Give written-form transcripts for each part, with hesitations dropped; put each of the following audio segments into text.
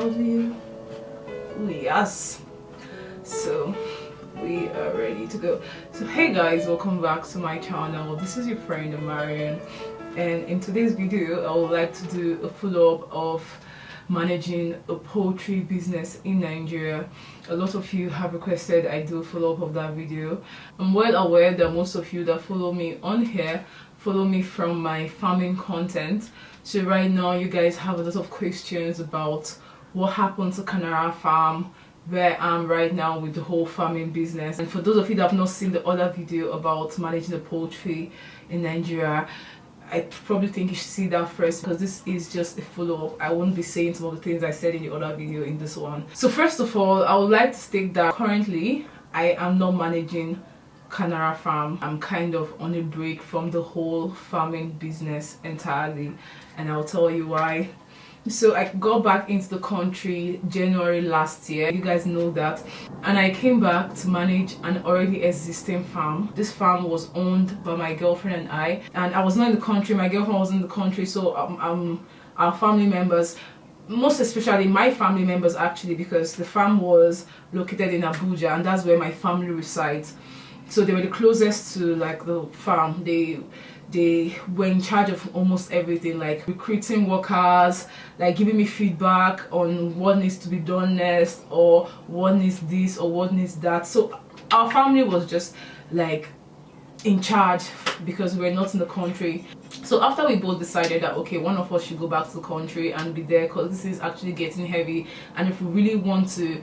audio. Ooh, yes. So we are ready to go. So hey guys, welcome back to my channel. This is your friend Marion, and in today's video I would like to do a follow-up of managing a poultry business in Nigeria. A lot of you have requested I do a follow-up of that video. I'm well aware that most of you that follow me on here follow me from my farming content, so right now you guys have a lot of questions about what happened to Canara Farm, where I am right now with the whole farming business. And for those of you that have not seen the other video about managing the poultry in Nigeria, I probably think you should see that first, because this is just a follow-up. I won't be saying some of the things I said in the other video in this one. So first of all, I would like to state that currently I am not managing Canara Farm. I'm kind of on a break from the whole farming business entirely, and I'll tell you why. So I got back into the country January last year, you guys know that, and I came back to manage an already existing farm. This farm was owned by my girlfriend and I was not in the country, my girlfriend was in the country, so our family members, most especially my family members actually, because the farm was located in Abuja and that's where my family resides. So they were the closest to like the farm. They were in charge of almost everything, like recruiting workers, like giving me feedback on what needs to be done next, or what needs this or what needs that. So our family was just like in charge because we're not in the country. So after we both decided that okay, one of us should go back to the country and be there, because this is actually getting heavy, and if we really want to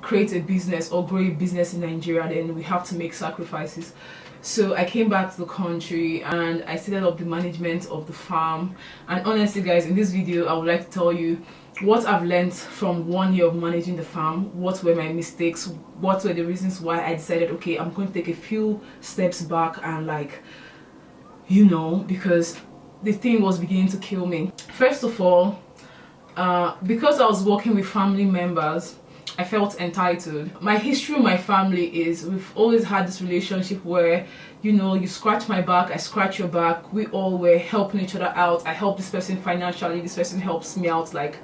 create a business or grow a business in Nigeria, then we have to make sacrifices. So I came back to the country and I set up the management of the farm. And honestly guys, in this video I would like to tell you what I've learned from 1 year of managing the farm, what were my mistakes, what were the reasons why I decided okay, I'm going to take a few steps back, and like, you know, because the thing was beginning to kill me. First of all, because I was working with family members, I felt entitled. My history with my family is we've always had this relationship where, you know, you scratch my back, I scratch your back. We all were helping each other out. I help this person financially, this person helps me out like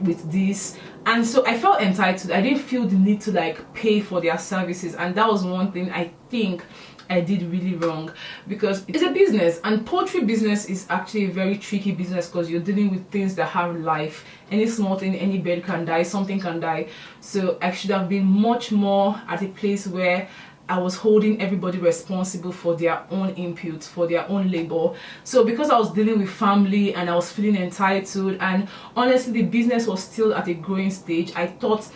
with this. And so I felt entitled. I didn't feel the need to like pay for their services, and that was one thing I think I did really wrong, because it's a business, and poultry business is actually a very tricky business because you're dealing with things that have life. Any small thing, any bird can die, something can die. So I should have been much more at a place where I was holding everybody responsible for their own input, for their own labor. So because I was dealing with family and I was feeling entitled, and honestly the business was still at a growing stage, I felt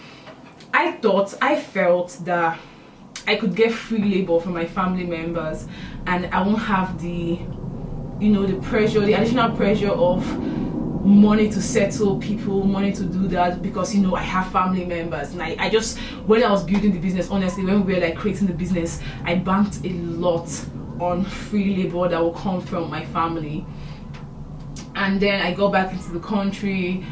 that I could get free labor from my family members, and I won't have the, you know, the pressure, the additional pressure of money to settle people, money to do that, because, you know, I have family members. And I just, when I was building the business, honestly, when we were like creating the business, I banked a lot on free labor that will come from my family. And then I got back into the country,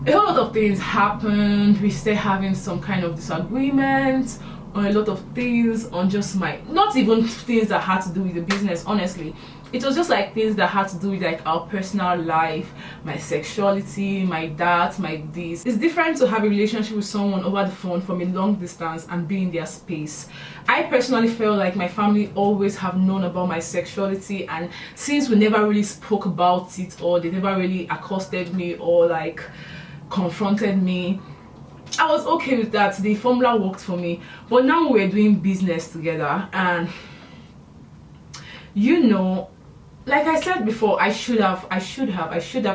a whole lot of things happened. We started having some kind of disagreement on a lot of things, on just my, not even things that had to do with the business, honestly. It was just like things that had to do with like our personal life, my sexuality, my that, my this. It's different to have a relationship with someone over the phone from a long distance and be in their space. I personally felt like my family always have known about my sexuality, and since we never really spoke about it, or they never really accosted me or like confronted me, I was okay with that. The formula worked for me. But now we're doing business together, and you know, like I said before, I should have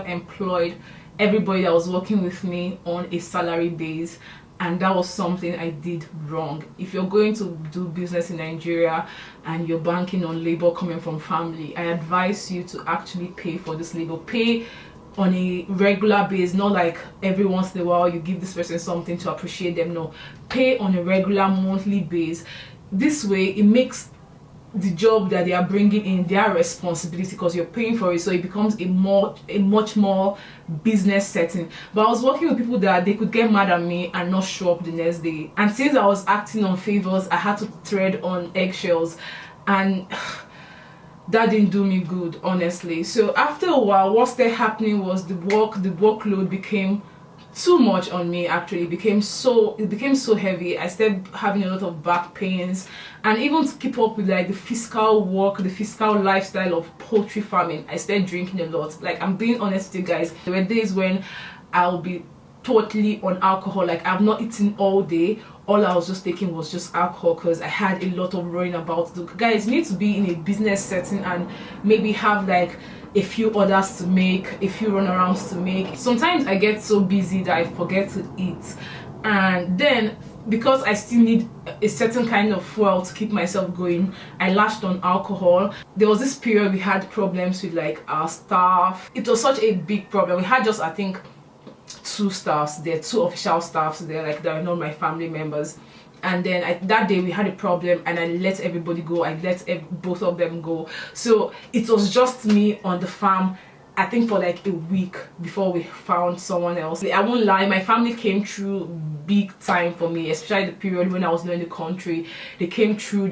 employed everybody that was working with me on a salary base, and that was something I did wrong. If you're going to do business in Nigeria and you're banking on labor coming from family, I advise you to actually pay for this labor. Pay on a regular basis, not like every once in a while you give this person something to appreciate them. No, pay on a regular monthly basis. This way it makes the job that they are bringing in their responsibility, because you're paying for it, so it becomes a much more business setting. But I was working with people that they could get mad at me and not show up the next day, and since I was acting on favors, I had to tread on eggshells, and that didn't do me good, honestly. So after a while, what started happening was the workload became too much on me. Actually, it became so heavy. I started having a lot of back pains, and even to keep up with like the physical work, the physical lifestyle of poultry farming, I started drinking a lot. Like, I'm being honest with you guys, there were days when I'll be totally on alcohol. Like, I've not eaten all day, all I was just taking was just alcohol because I had a lot of worrying about it. Guys, you need to be in a business setting and maybe have like a few orders to make, a few runarounds to make. Sometimes I get so busy that I forget to eat, and then because I still need a certain kind of fuel to keep myself going, I latched on alcohol. There was this period we had problems with like our staff. It was such a big problem. We had just, I think, 2 staffs there, 2 official staffs there, like they are not my family members. And then that day we had a problem, and I let everybody go. I let both of them go. So it was just me on the farm, I think, for like a week before we found someone else. I won't lie, my family came through big time for me, especially the period when I was not in the country. They came through.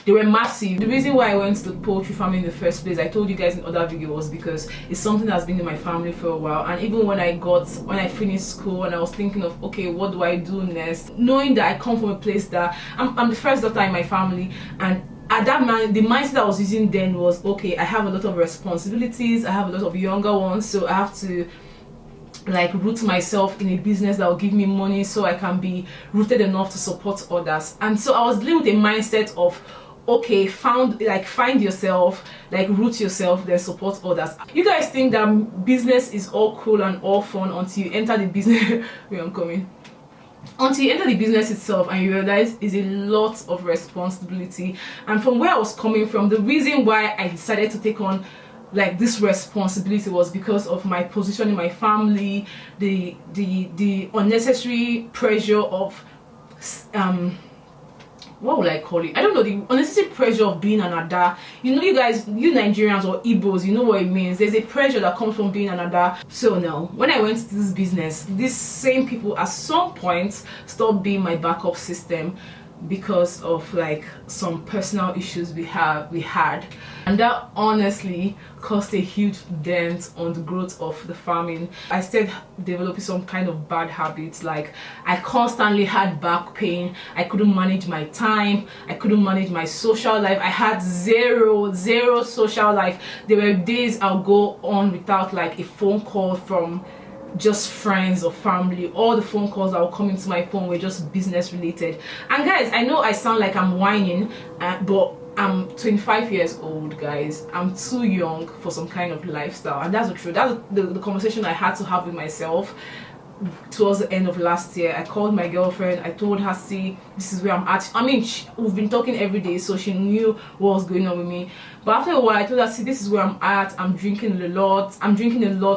They were massive. The reason why I went to poultry farming in the first place, I told you guys in other videos, because it's something that's been in my family for a while. And even when I finished school and I was thinking of, okay, what do I do next, knowing that I come from a place that I'm the first daughter in my family, and at that moment, the mindset I was using then was, okay, I have a lot of responsibilities, I have a lot of younger ones, so I have to like root myself in a business that will give me money so I can be rooted enough to support others. And so I was dealing with a mindset of, okay, find yourself, like root yourself, then support others. You guys think that business is all cool and all fun until you enter the business where I'm coming. Until you enter the business itself and you realize it's a lot of responsibility. And from where I was coming from, the reason why I decided to take on like this responsibility was because of my position in my family, the unnecessary pressure of what would I call it? I don't know, the unnecessary pressure of being an Ada. You know, you guys, you Nigerians or Igbos, you know what it means. There's a pressure that comes from being an Ada. So now, when I went to this business, these same people at some point stopped being my backup system because of like some personal issues we had, and that honestly caused a huge dent on the growth of the farming. I started developing some kind of bad habits. Like, I constantly had back pain, I couldn't manage my time, I couldn't manage my social life. I had zero social life. There were days I'll go on without like a phone call from just friends or family. All the phone calls that will come into my phone were just business related. And guys, I know I sound like I'm whining, but I'm 25 years old, guys. I'm too young for some kind of lifestyle, and that's the truth. That's the conversation I had to have with myself towards the end of last year. I called my girlfriend, I told her, see, this is where I'm at. I mean, we've been talking every day, so she knew what was going on with me. But after a while, I told her, see, this is where I'm at. I'm drinking a lot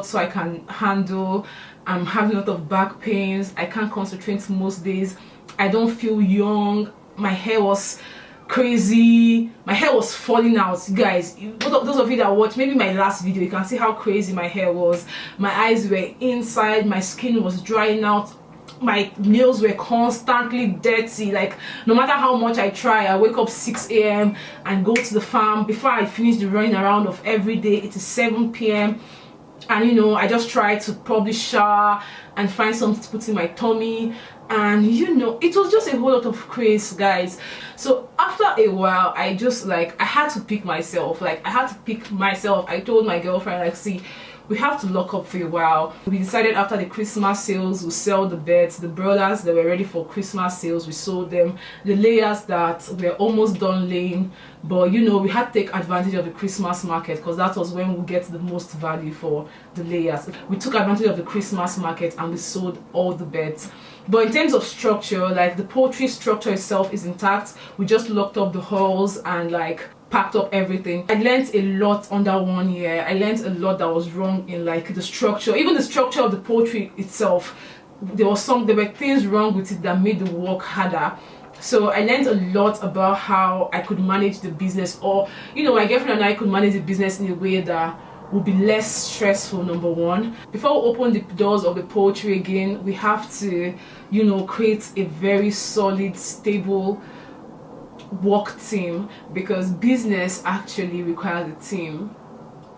so I can handle. I'm having a lot of back pains. I can't concentrate most days. I don't feel young. My hair was crazy, my hair was falling out. You guys, those of you that watch maybe my last video, you can see how crazy my hair was. My eyes were inside, my skin was drying out, my nails were constantly dirty. Like, no matter how much I try, I wake up 6 a.m. and go to the farm. Before I finish the running around of every day, it is 7 p.m. and you know, I just try to probably shower and find something to put in my tummy, and you know, it was just a whole lot of craze, guys. So after a while, I just like, I had to pick myself. I told my girlfriend, like, see, we have to lock up for a while. We decided after the Christmas sales, we'll sell the beds. The brothers that were ready for Christmas sales, we sold them. The layers that were almost done laying, but you know, we had to take advantage of the Christmas market, because that was when we get the most value for the layers. We took advantage of the Christmas market and we sold all the beds. But in terms of structure, like, the poultry structure itself is intact. We just locked up the halls and like packed up everything. I learned a lot under 1 year. I learned a lot that was wrong in like the structure, even the structure of the poultry itself. There were things wrong with it that made the work harder. So I learned a lot about how I could manage the business, or you know, my girlfriend and I could manage the business in a way that would be less stressful. Number one, before we open the doors of the poultry again, we have to, you know, create a very solid, stable work team, because business actually requires a team.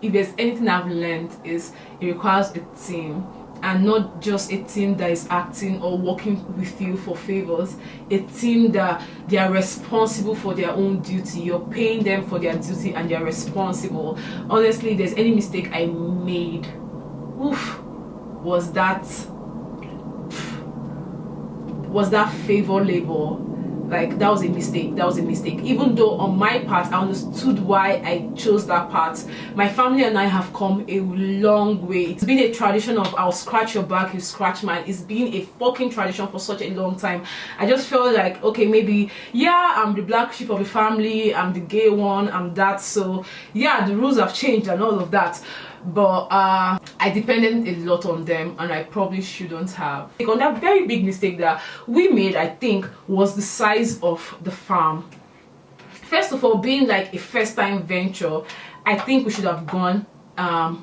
If there's anything I've learned, is it requires a team. and not just a team that is acting or working with you for favors, a team that they are responsible for their own duty. You're paying them for their duty and they're responsible. Honestly, if there's any mistake I made, was that favor label. Like, that was a mistake. Even though on my part I understood why I chose that path. My family and I have come a long way. It's been a tradition of I'll scratch your back, you scratch mine. It's been a fucking tradition for such a long time. I just felt like, okay, maybe, yeah, I'm the black sheep of the family, I'm the gay one, I'm that. So yeah, the rules have changed and all of that. But I depended a lot on them, and I probably shouldn't have. Like, on that very big mistake that we made, I think, was the size of the farm. First of all, being like a first-time venture, I think we should have gone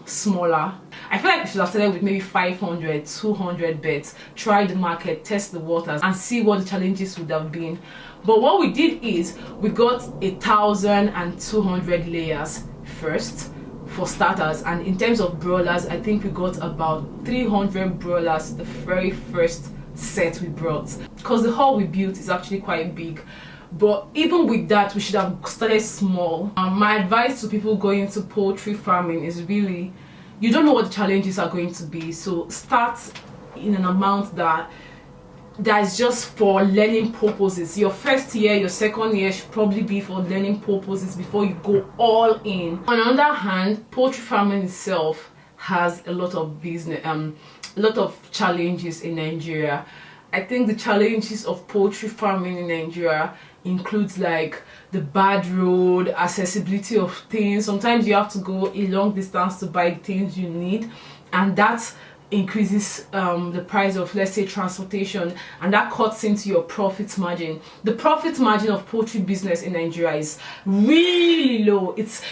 smaller. I feel like we should have started with maybe 500, 200 beds, try the market, test the waters, and see what the challenges would have been. But what we did is we got 1,200 layers first, for starters, and in terms of broilers, I think we got about 300 broilers the very first set we brought, because the hall we built is actually quite big. But even with that, we should have started small. My advice to people going into poultry farming is really, you don't know what the challenges are going to be, so start in an amount that is just for learning purposes. Your first year, your second year should probably be for learning purposes before you go all in. On the other hand, poultry farming itself has a lot of business, a lot of challenges in Nigeria. I think the challenges of poultry farming in Nigeria includes like the bad road, accessibility of things. Sometimes you have to go a long distance to buy the things you need, and that increases the price of, let's say, transportation, and that cuts into your profit margin. The profit margin of poultry business in Nigeria is really low. It's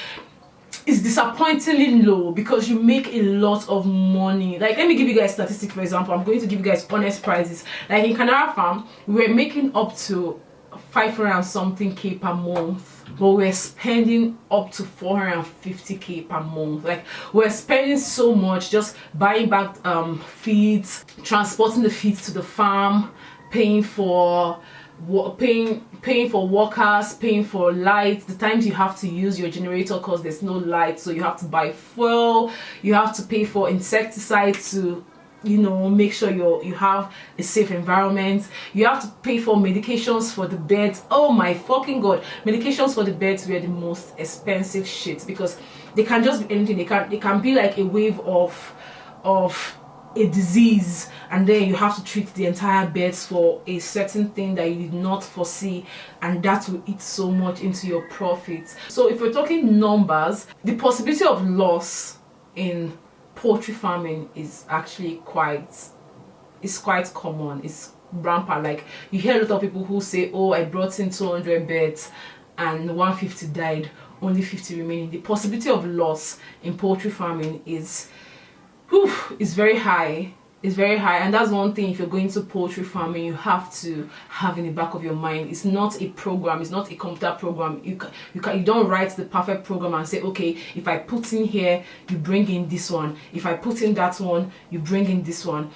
disappointingly low because you make a lot of money. Like, let me give you guys statistics. For example, I'm going to give you guys honest prices. Like in Canara Farm, we were making up to 500 and something K per month, but we're spending up to 450K per month. Like, we're spending so much just buying back feeds, transporting the feeds to the farm, paying for workers, paying for lights, the times you have to use your generator because there's no light, so you have to buy fuel, you have to pay for insecticides to, you know, make sure you have a safe environment. You have to pay for medications for the birds. Oh my fucking god, medications for the birds were the most expensive shit, because they can just be anything. They can be like a wave of a disease, and then you have to treat the entire birds for a certain thing that you did not foresee, and that will eat so much into your profits. So if we're talking numbers, the possibility of loss in poultry farming is actually quite common. It's rampant. Like, you hear a lot of people who say, oh, I brought in 200 birds and 150 died, only 50 remaining. The possibility of loss in poultry farming is very high. It's very high, and that's one thing. If you're going to poultry farming, you have to have in the back of your mind, it's not a program, it's not a computer program. You don't write the perfect program and say, okay, if I put in here, you bring in this one, if I put in that one, you bring in this one.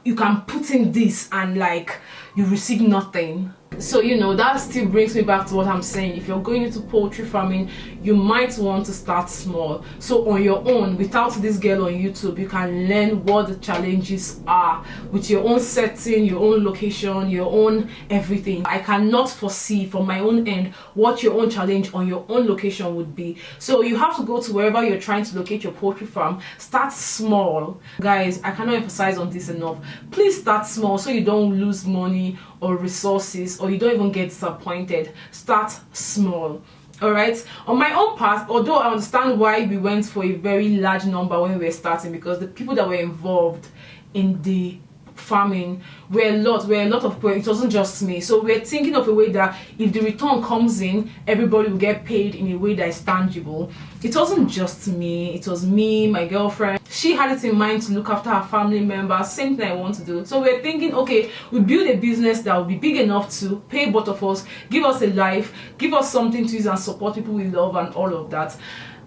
You can put in this and like you receive nothing. So, you know, that still brings me back to what I'm saying. If you're going into poultry farming, you might want to start small. So on your own, without this girl on YouTube, you can learn what the challenges are with your own setting, your own location, your own everything. I cannot foresee from my own end what your own challenge on your own location would be. So you have to go to wherever you're trying to locate your poultry farm. Start small. Guys, I cannot emphasize on this enough. Please start small so you don't lose money or resources, or you don't even get disappointed. Start small. All right, on my own part, although I understand why we went for a very large number when we were starting, because the people that were involved in the farming were a lot of people. It wasn't just me, so we're thinking of a way that if the return comes in, everybody will get paid in a way that is tangible. It wasn't just me, it was me, my girlfriend. She had it in mind to look after her family members. Same thing I want to do. So we're thinking, okay, we build a business that will be big enough to pay both of us, give us a life, give us something to use and support people we love and all of that.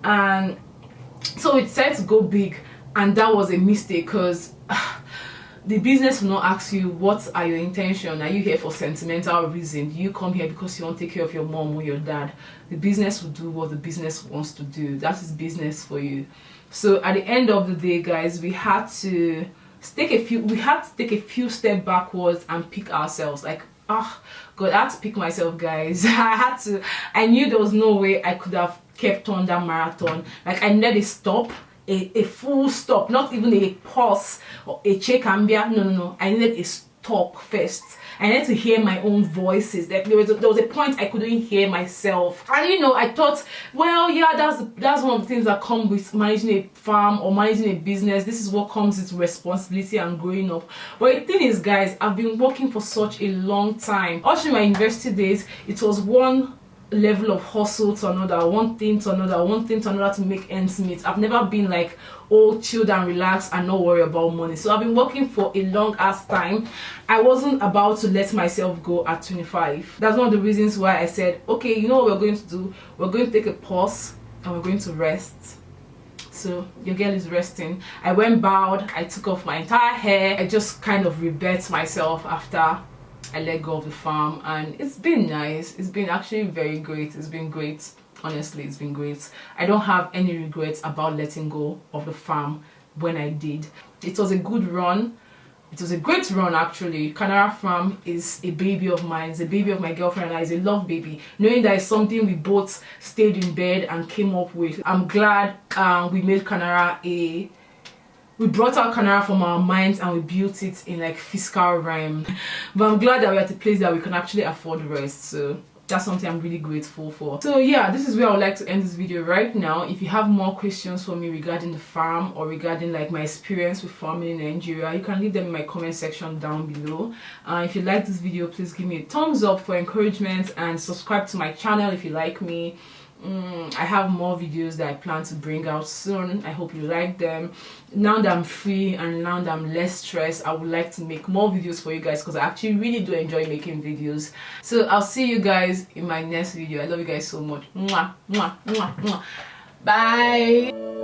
And so it decided to go big. and that was a mistake, because the business will not ask you what are your intention. Are you here for sentimental reason? Do you come here because you want to take care of your mom or your dad? The business will do what the business wants to do. That is business for you. So at the end of the day, guys, we had to take a few steps backwards and pick ourselves. Like, God, I had to pick myself, guys. I knew there was no way I could have kept on that marathon. Like, I needed a stop, a full stop, not even a pause or a check and bear. No. I needed a stop first. I needed to hear my own voices. Like, there was a point I couldn't hear myself, and you know, I thought, well, yeah, that's one of the things that come with managing a farm or managing a business. This is what comes with responsibility and growing up. But the thing is, guys, I've been working for such a long time. Also, in my university days, it was one level of hustle to another, one thing to another to make ends meet. I've never been like, oh, chilled and relaxed and not worry about money. So I've been working for a long ass time. I wasn't about to let myself go at 25. That's one of the reasons why I said, okay, you know what we're going to do? We're going to take a pause and we're going to rest. So your girl is resting. I went bald, I took off my entire hair. I just kind of rebirthed myself after I let go of the farm, and it's been nice. It's been actually very great. It's been great. Honestly, it's been great. I don't have any regrets about letting go of the farm when I did. It was a good run. It was a great run, actually. Canara Farm is a baby of mine. It's a baby of my girlfriend and I. It's a love baby. Knowing that it's something we both stayed in bed and came up with. I'm glad we made Canara we brought our Canara from our minds and we built it in like fiscal rhyme. But I'm glad that we're at a place that we can actually afford rest. So that's something I'm really grateful for. So yeah, this is where I would like to end this video right now. If you have more questions for me regarding the farm or regarding like my experience with farming in Nigeria, you can leave them in my comment section down below. If you like this video, please give me a thumbs up for encouragement and subscribe to my channel if you like me. I have more videos that I plan to bring out soon. I hope you like them. Now that I'm free and now that I'm less stressed, I would like to make more videos for you guys because I actually really do enjoy making videos. So I'll see you guys in my next video. I love you guys so much. Mwah, mwah, mwah, mwah. Bye.